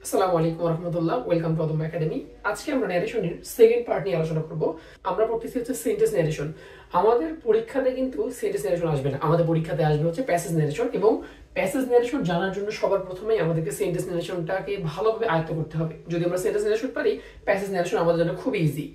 আসসালামু আলাইকুম ওয়া রাহমাতুল্লাহ। Welcome to Adam academy. আজকে আমরা ন্যারেশনের সেকেন্ড পার্ট নিয়ে আলোচনা করব। আমরা পড়তেছি হচ্ছে সেন্টেন্স ন্যারেশন। আমাদের পরীক্ষাতে কিন্তু সেন্টেন্স ন্যারেশন আসবে না, আমাদের পরীক্ষাতে আসবে হচ্ছে প্যাসেজ ন্যারেশন। এবং প্যাসেজ ন্যারেশন জানার জন্য সবার প্রথমেই আমাদেরকে সেন্টেন্স ন্যারেশনটাকে ভালোভাবে আয়ত্ত করতে হবে। যদি আমরা সেন্টেন্স ন্যারেশন পারি, প্যাসেজ ন্যারেশন আমাদের জন্য খুব ইজি।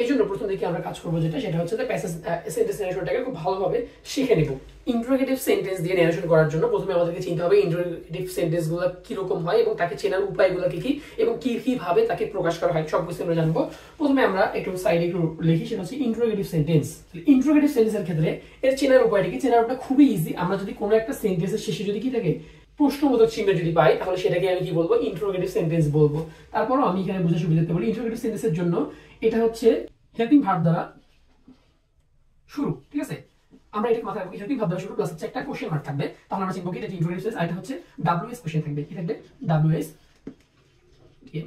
এই জন্য প্রথম দিকে আমরা কাজ করবো সেটা হচ্ছে প্যাসেজ সেন্টেন্স ন্যারেশনটাকে খুব ভালোভাবে শিখে নিব। ইন্টারোগেটিভ সেন্টেন্স দিয়ে ন্যারেশন করার জন্য প্রথমে আমাদেরকে চিনতে হবে ইন্টারোগেটিভ সেন্টেন্স গুলো কিরকম হয় এবং তাকে চেনার উপায়গুলো কি কি এবং কিভাবে তাকে প্রকাশ করা হয় সব কিছু আমরা জানবো। প্রথমে আমরা একটু সাইডে একটু লিখি, সেটা হচ্ছে ইন্টারোগেটিভ সেন্টেন্স। ইন্টারোগেটিভ সেন্টেন্সের ক্ষেত্রে এর চেনার উপায়টা কি? চেনার উপায় খুবই ইজি। আমরা যদি কোনো একটা সেন্টেন্সের শেষে যদি কি থাকে প্রশ্নবোধক চিহ্ন যদি পাই, তাহলে সেটাকে আমি কি বলবো? ইন্টারোগেটিভ সেন্টেন্স বলবো। তারপরও আমি এখানে বোঝার সুবিধাতে বলি, ইন্টারোগেটিভ সেন্টেন্সের জন্য এটা হচ্ছে হেল্পিং ভার্ব দ্বারা শুরু। ঠিক আছে, আমরা এটা মাথায় রাখবো, হেল্পিং ভার্ব দ্বারা শুরু প্লাস হচ্ছে একটা কোশ্চেন মার্ক থাকবে। তাহলে আমরা চিনব কি এটা ইন্টারোগেটিভ সেন্টেন্স। আর এটা হচ্ছে ডব্লিউএস কোশ্চেন থাকবে। কি থাকবে? ডব্লিউএস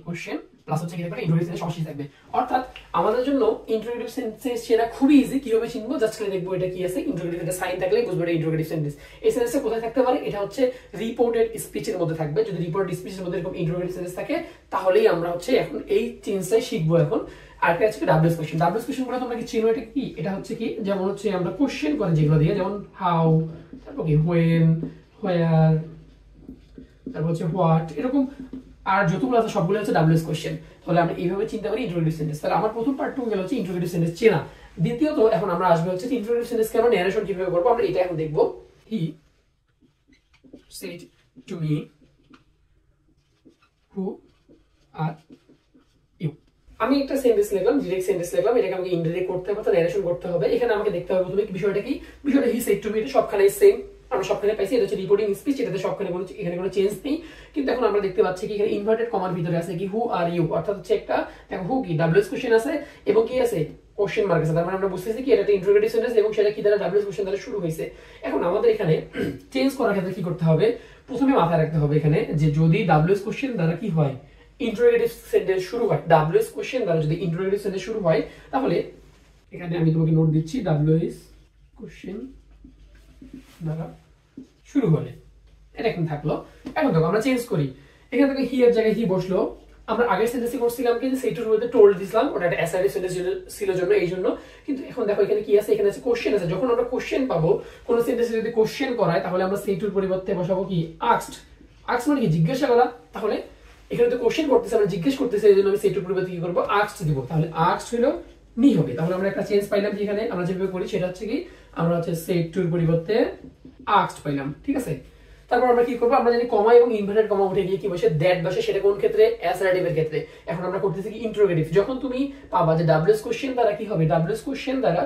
কোশ্চেন প্লাস হচ্ছে কি থাকবে? ইন্টারোগেটিভ সেন্টেন্স সবশেষে থাকবে। অর্থাৎ আমাদের জন্য ইন্টারোগেটিভ সেন্টেন্স চেনা খুবই ইজি। কিভাবে চিনবো? জাস্ট খালি দেখবো এটা কি আছে, ইন্টারোগেটিভ একটা সাইন থাকলে বুঝবো এটা ইন্টারোগেটিভ সেন্টেন্স। এই সেন্টেন্সটা কোথায় থাকতে পারে? এটা হচ্ছে রিপোর্টেড স্পিচের মধ্যে থাকবে। যদি রিপোর্টেড স্পিচের মধ্যে এরকম ইন্টারোগেটিভ সেন্টেন্স থাকে, তাহলেই আমরা হচ্ছে এখন এই চেঞ্জটাই শিখবো এখন। আর একটা হচ্ছে ডাব্লিউএস কোশ্চেন। ডাব্লিউএস কোশ্চেন গুলো তোমরা কি চিনো? এটা কি? এটা হচ্ছে কি, যেমন হচ্ছে আমরা কোশ্চেন করে যেগুলো দিয়ে, যেমন হাউ, তারপর কি হোয়েন, হোয়ার, তারপর হচ্ছে হোয়াট, এরকম আর যতগুলো আছে সবগুলো হচ্ছে ডাব্লিউএস কোশ্চেন। তাহলে আমরা এইভাবে চিন্তা করি ইন্টারোগেটিভ সেন্টেন্স। তাহলে আমার প্রথম পার্ট গেল হচ্ছে ইন্টারোগেটিভ সেন্টেন্স চেনা। দ্বিতীয়ত এখন আমরা আসবে হচ্ছে ইন্টারোগেটিভ সেন্টেন্স কেন ন্যারেশন কিভাবে করবো, আমরা এটা এখন দেখবো। He said to me who are you. আমি একটা সেন্টেন্স লিখলাম, ডিরেক্ট সেন্টেন্স লিখলাম, এটাকে আমাকে ইনডিরেক্ট করতে হবে, ন্যারেশন করতে হবে। এখানে আমাকে দেখতে হবে প্রথমে বিষয়টা কি। বিষয়টা হি সেড টু মি, এটা সবখানে সেম, আমরা সবখানে পাইছি। এটা হচ্ছে রিপোর্টিং স্পিচ, এটাতে সবখানে কোনো এখানে কোনো চেঞ্জ নেই। কিন্তু এখন আমরা দেখতে পাচ্ছি কি এখানে ইনভার্টেড কমার ভিতরে আছে কি হু আর ইউ, অর্থাৎ হচ্ছে একটা দেখো হু কি ডাব্লিউএস কোশ্চেন আছে এবং কি আছে কোশ্চেন মার্ক আছে। তার মানে আমরা বুঝতেছি কি এটা একটা ইন্টারোগেটিভ সেন্টেন্স এবং সেটা কি দ্বারা ডাব্লিউএস কোশ্চেন দ্বারা শুরু হয়েছে। এখন আমাদের এখানে চেঞ্জ করার ক্ষেত্রে কি করতে হবে? প্রথমে মাথায় রাখতে হবে এখানে যে যদি ডাব্লিউএস কোশ্চেন দ্বারা কি হয়, ইন্টারোগেটিভ সেন্টেন্স শুরু হয়, ডাব্লিউএস কোশ্চেন দ্বারা যদি ইন্টারোগেটিভ সেন্টেন্স শুরু হয়, তাহলে এখানে আমি তোমাকে নোট দিচ্ছি ডাব্লিউএস কোশ্চেন দ্বারা শুরু হলে এটা এখন থাকলো। এখন দেখো আমরা চেঞ্জ করি, এখান থেকে হি এর জায়গায় হি বসলো। আমরা আগের সেন্টেন্সে করছিলাম কি সেইটুর মধ্যে টোল্ড দিছিলাম, ওটা একটা অ্যাসার্টিভ সেন্টেন্স ছিল জন্য এই জন্য। কিন্তু এখন দেখো এখানে কি আছে, এখানে আছে কোশ্চেন আছে। যখন আমরা কোশ্চেন পাবো কোন সেন্টেন্সে যদি কোশ্চেন করায়, তাহলে আমরা সেইটুর পরিবর্তে বসাবো কি আস্কড। আস্কড মানে কি জিজ্ঞাসা করা। তাহলে এখানে তো কোশ্চেন করতেছে, আমরা জিজ্ঞেস করতেছি, এই জন্য আমি সেইটুর পরিবর্তে কি করবো? আস্কড দিব। তাহলে আস্কড হলো নি হবে। তাহলে আমরা একটা চেঞ্জ পাইলাম কি এখানে আমরা যেভাবে করি সেটা হচ্ছে কি আমরা হচ্ছে সেইটুর পরিবর্তে আস্কড পাইলাম। ঠিক আছে, তারপর আমরা কি করবো? আমরা জানি কমা এবং ইনভার্টেড কমা উঠে গিয়ে কি বসে? দ্যাট বসে। সেটা কোন ক্ষেত্রে? অ্যাসার্টিভ এর ক্ষেত্রে। এখন আমরা করতেছি কি ইন্টারোগেটিভ। যখন তুমি পাবা যে ডাব্লিউএস কোশ্চেন দ্বারা কি হবে, ডাব্লিউএস কোশ্চেন দ্বারা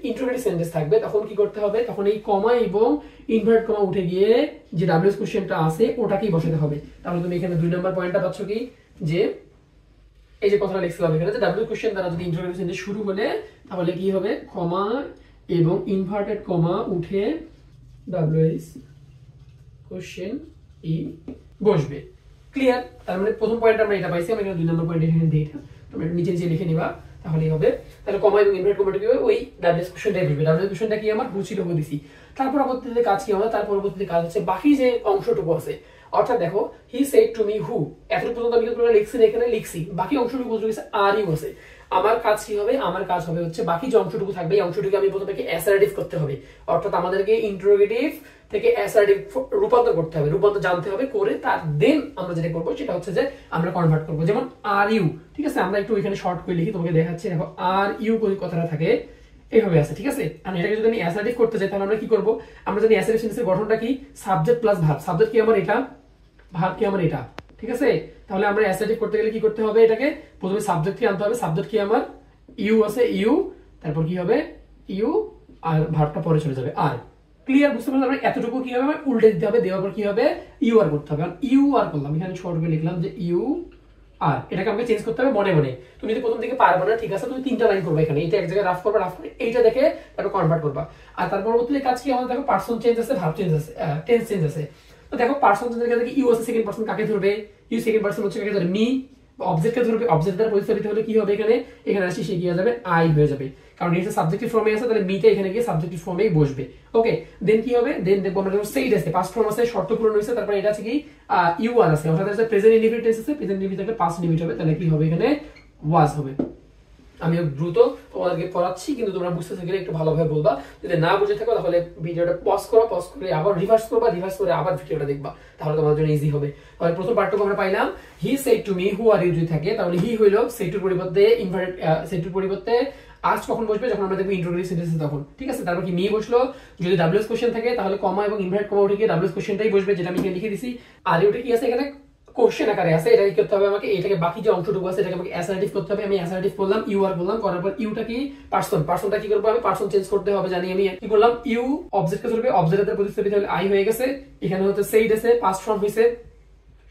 ইন্টারোগেটিভ সেন্টেন্স থাকবে, তখন কি করতে হবে? তখন এই কমা এবং ইনভার্টেড কমা উঠে গিয়ে যে ডাব্লিউএস কোশ্চেনটা আছে ওটাকেই বসাতে হবে। তাহলে তুমি এখানে 2 নম্বর পয়েন্টটা পাচ্ছ কি, যে এই যে কথাটা লিখছিলাম এখানে যে ডাব্লিউ কোশ্চেন দ্বারা যদি ইন্টারোগেটিভ সেন্টেন্স শুরু হলে তাহলে কি হবে? কমা এবং ইনভার্টেড কমা উঠে ডাব্লিউএস কোশ্চেন ই বসবে। ক্লিয়ার? তার মানে প্রথম পয়েন্ট আমরা এটা পাইছি। আমি এখানে 2 নম্বর পয়েন্ট এখানে দিই, তোমরা একটু নিচে নিচে লিখে নিবা, তাহলেই হবে। তাহলে কমা এবং ইনভার্টেড কমা কি হবে? ওই ডাব্লিউএস কোশ্চেনটাই বসবে। ডাব্লিউএস কোশ্চেনটা কি আমার হু ছিল, হু দিছি। তারপর পরবর্তীতে কাজ কি হবে? তার পরবর্তীতে কাজ হচ্ছে বাকি যে অংশটুকু আছে, অর্থাৎ দেখো হি সেড টু মি হু, এতটুকু পর্যন্ত আমি কিন্তু লিখছি না, এখানে লিখছি। বাকি অংশটুকু বলতে গেছে আর ইউ আছে। আমার কাজ কি হবে? আমার কাজ হবে হচ্ছে বাকি যে অংশটুকু থাকবে এই অংশটুকু আমি প্রথমে অ্যাসার্টিভ করতে হবে। অর্থাৎ আমাদেরকে ইন্টারোগেটিভ থেকে অ্যাসার্টিভ রূপান্তর করতে হবে, রূপান্তর জানতে হবে। করে তার দেন আমরা যেটা করবো সেটা হচ্ছে যে আমরা কনভার্ট করবো। যেমন আর ইউ, ঠিক আছে, আমরা একটু এখানে শর্ট করে লিখি, তোমাকে দেখাচ্ছি। দেখো আর ইউ কোন কথাটা থাকে এইভাবে আছে। ঠিক আছে, আর এটাকে যদি আমি অ্যাসার্টিভ করতে চাই তাহলে আমরা কি করবো? আমরা জানি অ্যাসার্টিভ সেন্টেন্সের গঠনটা কি, সাবজেক্ট প্লাস ভার্ব। সাবজেক্ট কি আমার এটা, ভার্ব কি আমার এটা। ঠিক আছে, তাহলে আমরা অ্যাসার্টিভ করতে গেলে কি করতে হবে? এটাকে প্রথমে সাবজেক্ট কি আনতে হবে। সাবজেক্ট কি আমার ইউ আছে, ইউ, তারপর কি হবে ইউ, আর ভার্বটা পরে চলে যাবে আর। ক্লিয়ার? বুঝতে পারলাম? আমরা এতটুকু কি হবে উল্টে দিতে হবে, দেওয়ার পর কি হবে ইউ আর করতে হবে। কারণ ইউ আর করলাম, এখানে শর্ট করে লিখলাম যে ইউ আর, এটাকে আমাকে চেঞ্জ করতে হবে মনে মনে। তুমি যদি প্রথম দিকে পারবে না, ঠিক আছে, তুমি 3টা লাইন করবে এখানে, এটা এক জায়গায় রাফ করবে, রাফ করে এইটা দেখে তারপর কনভার্ট করবা। আর তার পরবর্তীতে কাজ কি আমাদের? দেখো পারসন চেঞ্জ আছে, ভার্ব চেঞ্জ আছে, টেন্স চেঞ্জ আছে। তো দেখো পারসন চেঞ্জের ক্ষেত্রে ইউ আছে, সেকেন্ড পারসন কাকে ধরবে? ইউ সেকেন্ড পারসন হচ্ছে কাকে ধরে? মি, অবজেক্টকে ধরবে, অবজেক্ট দ্বারা প্রতিস্থাপিত হলে কি হবে, এখানে আসি সে কি হয়ে যাবে, আই হয়ে যাবে, কারণ এটা সাবজেক্টিভ ফর্মে আছে, তাহলে মিটা এখানে গিয়ে সাবজেক্টিভ ফর্মেই বসবে। ওকে, দেন কি হবে, দেন দেখবো আমরা যখন সেইড আছে, পাস্ট ফর্ম আছে, শর্ত পূরণ হয়েছে, তারপর এটা আছে কি ইউ আর আছে, অর্থাৎ এটা প্রেজেন্ট ইনডিফিনিট টেন্স আছে, প্রেজেন্ট ইনডিফিনিট থাকলে পাস্ট ইনডিফিনিট হবে, তাহলে কি হবে, এখানে ওয়াজ হবে। আমি দ্রুত তোমাদেরকে পড়াচ্ছি, কিন্তু তোমরা বুঝতে থাকলে একটু ভালোভাবে বলবা, যদি না বুঝে থাকো তাহলে ভিডিওটা পজ করো, পজ করে আবার রিভার্স করবা, রিভার্স করে আবার ভিডিওটা দেখবা, তাহলে তোমাদের জন্য ইজি হবে। তাহলে প্রথম পার্টটুকু আমরা পাইলাম, he said to me, who are you যদি থাকে তাহলে হি হইলো সেড টুর পরিবর্তে ইনভার্টেড, সেড টুর পরিবর্তে আস্ক কখন বসবে, যখন আমরা দেখব ইন্ট্রোগেটিভ সেন্টেন্স তখন, ঠিক আছে। তারপর কি মি বসলো, যদি ডাব্লিউএস কোশ্চেন থাকে তাহলে কমা এবং ইনভার্টেড কমা উঠে গিয়ে ডাব্লিউএস কোশ্চেনটাই বসবে, যেটা আমি এখানে লিখে দিছি। আর ইউটা কি আছে এখানে কোশ্চেন আকারে আছে, এটা কি করতে হবে আমাকে, এটাকে বাকি যে অংশটুকু আছে এটাকে আমাকে অ্যাসার্টিভ করতে হবে। আমি অ্যাসার্টিভ করলাম, ইউ আর বললাম, করার পর ইউটা কি পারসন, পারসনটা কি করব আমি, পারসন চেঞ্জ করতে হবে জানি আমি, কি করলাম, ইউ অবজেক্টকে ধরবে, অবজেক্টের প্রতিস্থাপিত হলে আই হয়ে গেছে, এখানে হচ্ছে সেইড আছে, পাস্ট ফর্ম হইছে,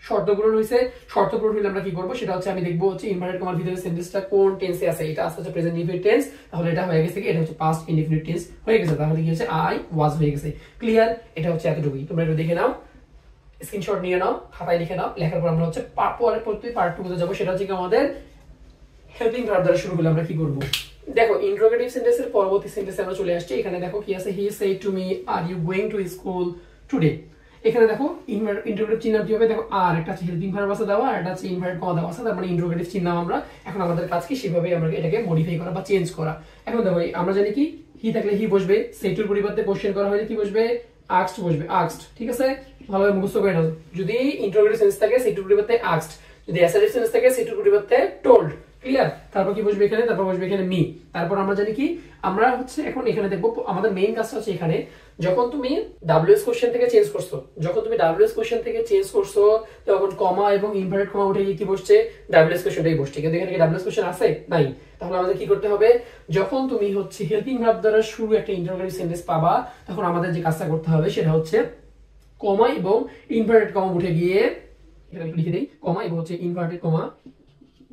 শর্ত পূরণ হইছে, শর্ত পূরণ হলে আমরা কি করব সেটা হচ্ছে আমি দেখবো হচ্ছে ইনভার্টেড কমার ভিতরে সেন্টেন্সটা কোন টেন্সে আছে, এটা আছে হচ্ছে প্রেজেন্ট ইনডিফিনিট টেন্স, তাহলে এটা হয়ে গেছে কি, এটা হচ্ছে পাস্ট ইনডিফিনিট টেন্স হয়ে গেছে, তাহলে কি হচ্ছে আই ওয়াজ হয়ে গেছে। ক্লিয়ার, এটা হচ্ছে এতটুকুই, তোমরা একটু দেখে নাও, স্ক্রিনশট নিয়ে নাও, খাতায় লিখে নাও, লেখার পর আমরা হচ্ছে পরের প্রতি পার্ট টুকুতে যাবো, সেটা হচ্ছে আমাদের হেল্পিং ভার্ব দ্বারা শুরু করলে আমরা কি করব। দেখো ইন্টারোগেটিভ সেন্টেন্সের পরবর্তী সেন্টেন্সে আমরা চলে আসছি, এখানে দেখো কি আছে, he said to me are you going to school today. এখানে দেখো ইন্টারোগেটিভ চিহ্ন কি হবে, দেখো আর একটা আছে হেল্পিং ভার্ব আছে দেওয়া, আর একটা আছে ইনভার্টেড কমা দেওয়া আছে, তার মানে ইন্টারোগেটিভ চিহ্ন আমরা এখন আমাদের কাজ কি সেভাবে আমরা এটাকে মডিফাই করা বা চেঞ্জ করা। এখন দেখো আমরা জানি কি, হি থাকলে হি বসবে, সেড টুর পরিবর্তে কোশ্চেন করা হলে কি বসবে, আস্কড বসবে, আস্কড, ঠিক আছে, ভালোভাবে মুখস্থ করে নাও। যদি ইন্টারোগেটিভ সেন্স থাকে সেড টুর পরিবর্তে আস্কড, যদি অ্যাসার্টিভ সেন্স থাকে সেড টুর পরিবর্তে টোল্ড। ক্লিয়ার, তারপর কি বসবে এখানে, তারপর বসবে এখানে মি। তারপর আমরা জানি কি, আমরা হচ্ছে এখন এখানে দেখবো আমাদের মেইন কাজটা হচ্ছে এখানে, যখন তুমি ডাব্লিউএস কোশ্চেন থেকে চেঞ্জ করছো, যখন তুমি ডাব্লিউএস কোশ্চেন থেকে চেঞ্জ করছো তখন কমা এবং ইনভার্টেড কমা উঠে গিয়ে কি বসছে, ডাব্লিউএস কোশ্চেনটাই বসছে, কিন্তু এখানে কি ডাব্লিউএস কোশ্চেন আছে নাই, তাহলে আমাদের কি করতে হবে, যখন তুমি হচ্ছে হেল্পিং ভার্ব দ্বারা শুরু একটা ইন্টারোগেটিভ সেন্টেন্স পাবা, তখন আমাদের যে কাজটা করতে হবে সেটা হচ্ছে কমা এবং ইনভার্টেড কমা উঠে গিয়ে, এখানে একটু লিখে দেই, কমা এবং হচ্ছে ইনভার্টেড কমা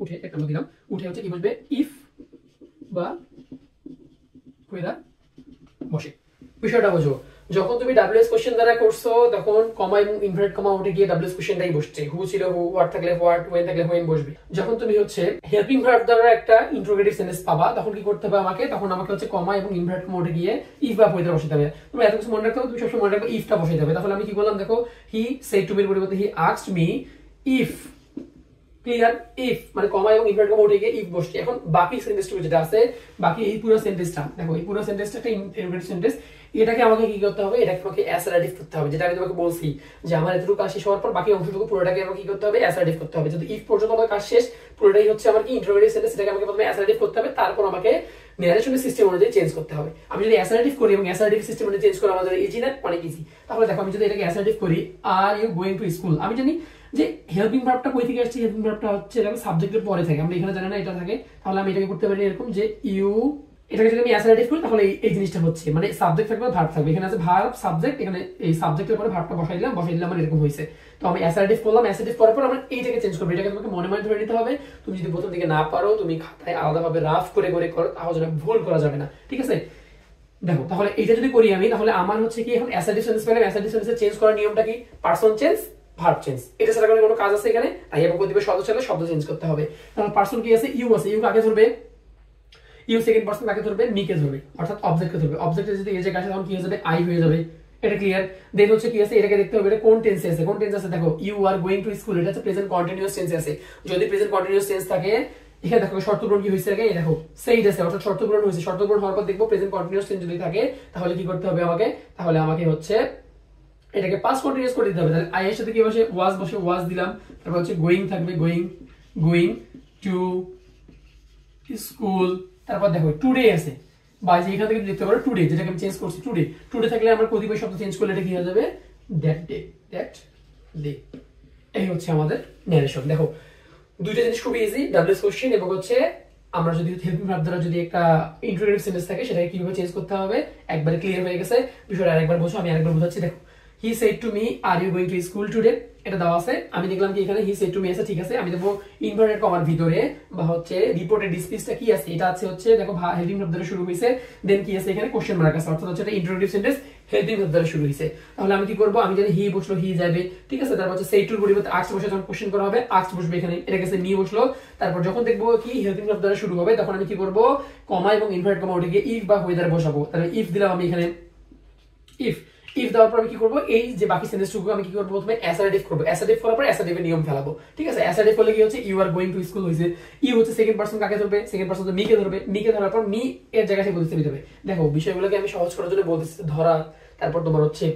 উঠে একটা দিলাম, উঠে হচ্ছে কি বসবে, ইফ বা হুইদার বসে। বিষয়টা বোঝো, যখন তুমি ডাব্লিউএস কোশ্চেন দ্বারা করছো তখন কমা এবং ইনভার্টেড কমা উঠে গিয়ে ডাব্লিউএস কোশ্চেনটাই বসছে, হু ছিল হু, হোয়াট থাকলে হোয়াট, ওয়েন থাকলে হোয়েন বসবে। যখন তুমি হচ্ছে হেল্পিং ভার্ব দ্বারা একটা ইন্টারোগেটিভ সেন্টেন্স পাবা তখন কি করতে হবে আমাকে, তখন আমাকে হচ্ছে কমা এবং ইনভার্টেড কমা উঠে গিয়ে ইফ বা হুইদার বসাতে হবে। তুমি এত কিছু মনে রাখতে হবে, তুমি সবসময় মনে রাখবে ইফটা বসাতে হবে। তাহলে আমি কি বললাম, দেখো হি সেড টু মির পরিবর্তে he asked me if, clear, if মানে কমা এবং ইনভার্টেড কমা উঠে গিয়ে ইফ বসছে। এখন বাকি সেন্টেন্সটুকু যেটা আছে, বাকি এই পুরো সেন্টেন্সটা দেখো, এই পুরো সেন্টেন্সটা একটা ইন্টারোগেটিভ সেন্টেন্স, এটাকে আমাকে কি করতে হবে, এটাকে আমাকে অ্যাসার্টিভ করতে হবে, যেটা আমি তোমাকে বলছি যে আমার এতটুকু কাজ শেষ হওয়ার পর বাকি অংশটুকু পুরোটাকে আমাকে কি করতে হবে, অ্যাসার্টিভ করতে হবে। যদি ইফ পর্যন্ত আমার কাজ শেষ, পুরোটাই হচ্ছে আমার কি ইন্টারোগেটিভ সেন্টেন্স, সেটাকে আমাকে প্রথমে অ্যাসার্টিভ করতে হবে, তারপর আমাকে ন্যারেশনের সিস্টেম অনুযায়ী চেঞ্জ করতে হবে। আমি যদি অ্যাসার্টিভ করি এবং অ্যাসার্টিভ সিস্টেম অনুযায়ী চেঞ্জ করা আমাদের ইজি না, অনেক ইজি। তাহলে দেখো আমি যদি এটাকে অ্যাসার্টিভ করি, are you going to school, আমি জানি যে হেল্পিং ভার্বটা কই থেকে আসছে, হেল্পিং ভার্বটা হচ্ছে এরকম সাবজেক্টের পরে থাকে, আমরা এখানে জানি না এটা থাকে, তাহলে আমি এটাকে করতে পারি এরকম যে ইউ, এটাকে যদি আমি অ্যাসার্টিভ করি তাহলে এই জিনিসটা হচ্ছে মানে সাবজেক্ট থাকবে ভার্ব থাকবে, এখানে আছে ভার্ব সাবজেক্ট, এখানে এই সাবজেক্টের পরে ভার্বটা বসাই দিলাম মানে এরকম হয়েছে। তো আমি অ্যাসার্টিভ করলাম, অ্যাসার্টিভ করার পর আমরা এইটাকে চেঞ্জ করব, এটাকে তোমাকে মনে মনে ধরে নিতে হবে। তুমি যদি প্রথম দিকে না পারো, তুমি খাতায় আলাদাভাবে রাফ করে করে করো, তাহলে যেন ভুল করা যাবে না, ঠিক আছে। দেখো তাহলে এইটা যদি করি আমি, তাহলে আমার হচ্ছে কি এখন অ্যাসার্টিভ সেন্টেন্স পেলাম, অ্যাসার্টিভ সেন্টেন্সে চেঞ্জ করার নিয়মটা কি, পারসন চেঞ্জ ভার্ব চেঞ্জ, এটা ছাড়া কোনো কাজ আছে এখানে, তাই এবং প্রতিবার শব্দ চলে শব্দ চেঞ্জ করতে হবে। তাহলে পারসন কি আছে, ইউ আছে, ইউ কাকে ধরবে, ইউ সেকেন্ড পারসন কাকে ধরবে, মি কে ধরবে, অর্থাৎ অবজেক্টকে ধরবে। অবজেক্টে যদি এই জায়গায় আসে তখন কি হয়ে যাবে, আই হয়ে যাবে, এটা ক্লিয়ার। দেন হচ্ছে কি আছে, এটাকে দেখতে হবে এটা কোন টেন্সে আছে, কোন টেন্স আছে, দেখো you are going to school, এটা হচ্ছে প্রেজেন্ট কন্টিনিউয়াস টেন্সে আছে। যদি প্রেজেন্ট কন্টিনিউয়াস টেন্স থাকে, এখানে দেখো শর্ত পূরণ কি হয়েছে আগে, এই দেখো সেইড আছে, অর্থাৎ শর্ত পূরণ হয়েছে। শর্ত পূরণ হওয়ার পর দেখবো প্রেজেন্ট কন্টিনিউয়াস টেন্স যদি থাকে তাহলে কি করতে হবে আমাকে, তাহলে আমাকে হচ্ছে এটাকে পাস্ট কন্টিনিউয়াস করে দিতে হবে। তাহলে আই এর সাথে কি বসে, বসে ওয়াজ দিলাম, তারপর হচ্ছে গোইং থাকবে, গোইং টু স্কুল, তারপর দেখো টুডে আছে, বা যে এখান থেকে দেখতে পারো টুডে, যেটাকে আমি চেঞ্জ করছি টুডে থাকলে আমার কতিপয় শব্দ চেঞ্জ করলে এটা কি হয়ে যাবে, দ্যাট ডে। এই হচ্ছে আমাদের ন্যারেশন। দেখো দুইটা জিনিস খুবই ইজি, ডাব্লিউএস কোশ্চেন এবং হচ্ছে আমরা যদি হেল্পিং ভার্ব দ্বারা যদি একটা ইন্ট্রোডাক্টরি সেন্টেন্স থাকে সেটাকে কিভাবে চেঞ্জ করতে হবে একবারে ক্লিয়ার হয়ে গেছে। বিষয়টা আরেকবার বোঝো, আমি আরেকবার বোঝাচ্ছি। দেখো he said to me are you going to school today, এটা দেওয়া আছে। আমি দেখলাম কি এখানে হি সেড টু মি আছে, ঠিক আছে। আমি দেখবো ইনভার্টেড কমার ভিতরে বা হচ্ছে রিপোর্টের ডিসপ্লেসটা কি আছে, এটা আছে হচ্ছে দেখো হেল্পিং ভার্ব দ্বারা শুরু হইছে, দেন কি আছে এখানে কোশ্চেন মার্ক আছে, অর্থাৎ হচ্ছে এটা ইন্ট্রোডাক্টিভ সেন্টেন্স হেল্পিং ভার্ব দ্বারা শুরু হইছে। তাহলে আমি কি করব, আমি জানি হি বসলো, হি যাবে, ঠিক আছে। তারপর হচ্ছে সেড টুর পরিবর্তে আস্কড বসে যখন কোশ্চেন করা হবে আস্কড বসবে এখানে, এটা গেছে মি বসলো। তারপর যখন দেখবো কি হেল্পিং ভার্ব দ্বারা শুরু হবে তখন আমি কি করব, কমা এবং ইনভার্টেড কমা ওটাকে ইফ বা হুয়ে দ্বারা বসাবো। তাহলে ইফ দিলাম আমি এখানে, ইফ দেওয়ার পর আমি কি করবো, এই যে বাকি সেন্টেন্সটুকু আমি কি করবো, প্রথমে অ্যাসার্টিভ করবো, অ্যাসার্টিভ করার পর অ্যাসার্টিভ এর নিয়ম ফেলাবো, ঠিক আছে। অ্যাসার্টিভ করলে কি হচ্ছে, you are going to school হইছে, ইউ হচ্ছে সেকেন্ড পারসন কাকে ধরবে, সেকেন্ড পারসন তো মিকে ধরবে, মিকে ধরার পর মি এর জায়গায় সে প্রতিস্থাপিত হবে। দেখো বিষয়গুলোকে আমি সহজ করার জন্য বলতেছি, ধরা, তারপর তোমার হচ্ছে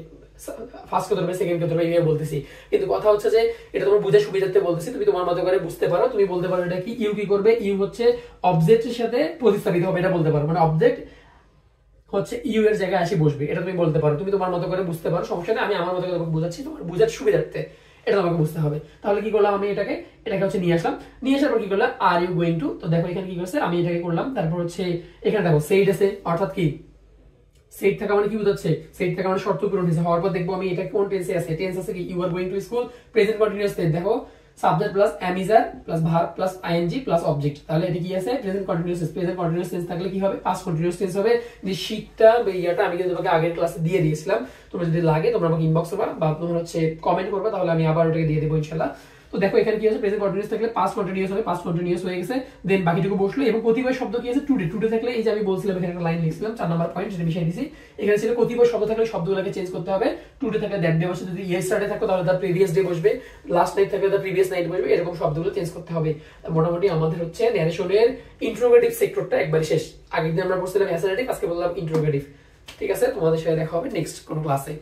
ফার্স্ট কে ধরবে, সেকেন্ড কে ধরবে, এইভাবে বলতেছি। কিন্তু কথা হচ্ছে যে এটা তোমার বুঝার সুবিধার্থে বলতেছি, তুমি তোমার মতো করে বুঝতে পারো। তুমি বলতে পারো এটা কি, ইউ কি করবে, ইউ হচ্ছে অবজেক্টের সাথে প্রতিস্থাপিত হবে, এটা বলতে পারো। মানে অবজেক্ট হচ্ছে ইউ এর জায়গায় আসি বসবে, এটা তুমি বলতে পারো। তুমি তোমার মতো করে বুঝতে পারো, সমস্যা নেই। আমি আমার মতো করে বুঝাচ্ছি, তোমার বুঝার সুবিধার্থে এটা তোমাকে বুঝতে হবে। তাহলে কি করলাম, আমি এটাকে হচ্ছে নিয়ে আসলাম, নিয়ে আসার পর কি করলাম, আর ইউ গোইং টু, তো দেখো এখানে কি করছে, আমি এটাকে করলাম। তারপর হচ্ছে এখানে দেখো সেইড আছে, অর্থাৎ কি সেইড থাকা মানে কি বোঝাচ্ছে, সেইড থাকা মানে শর্ত পূরণ হয়েছে। হওয়ার পর দেখবো আমি এটা কোন টেন্সে আছে, টেন্স আছে কি you are going to school, present continuous tense. দেখো subject plus am is are plus verb plus ING plus object, তাহলে এটা কি আছে, present continuous tense. Present continuous tense থাকলে কি হবে, পাস্ট কন্টিনিউয়াস টেন্স হবে। যে শীটটা বা ইয়াটা আমি কিন্তু তোমাকে আগের ক্লাসে দিয়ে দিয়েছিলাম, তোমরা যদি লাগে তোমরা আমাকে ইনবক্স করবা বা তোমরা হচ্ছে কমেন্ট করবা, তাহলে আমি আবার ওটাকে দিয়ে দেবো ইনশাআল্লাহ। তো দেখো এখানে কি আছে, প্রেজেন্ট কন্টিনিউয়াস থাকলে পাস্ট কন্টিনিউয়াস হবে, পাস্ট কন্টিনিউয়াস হয়ে গেছে, দেন বাকিটুকু বসলো। এবং কতিপয় শব্দ কি আছে, টুডে, টুডে থাকলে এই যে আমি বলছিলাম এখানে একটা লাইন লিখছিলাম 4 নাম্বার পয়েন্ট, যেটা মিশাই দিছি। এখানে ছিল কতিপয় শব্দ থাকলে শব্দগুলোকে চেঞ্জ করতে হবে। টুডে থাকলে দ্যাট ডে বসে, যদি ইয়েস্টারডে থাকতো তাহলে দ্য প্রিভিয়াস ডে বসবে, লাস্ট নাইট থাকলে দ্য প্রিভিয়াস নাইট বসবে, এরকম শব্দগুলো চেঞ্জ করতে হবে। মোটামুটি আমাদের হচ্ছে ন্যারেশনের ইন্ট্রোগেটিভ সেক্টরটা একবারে শেষ। আগের দিন আমরা পড়ছিলাম অ্যাসার্টিভ, আজকে বললাম ইন্ট্রোগেটিভ। ঠিক আছে, তোমাদের সাথে দেখা হবে নেক্সট কোন ক্লাসে।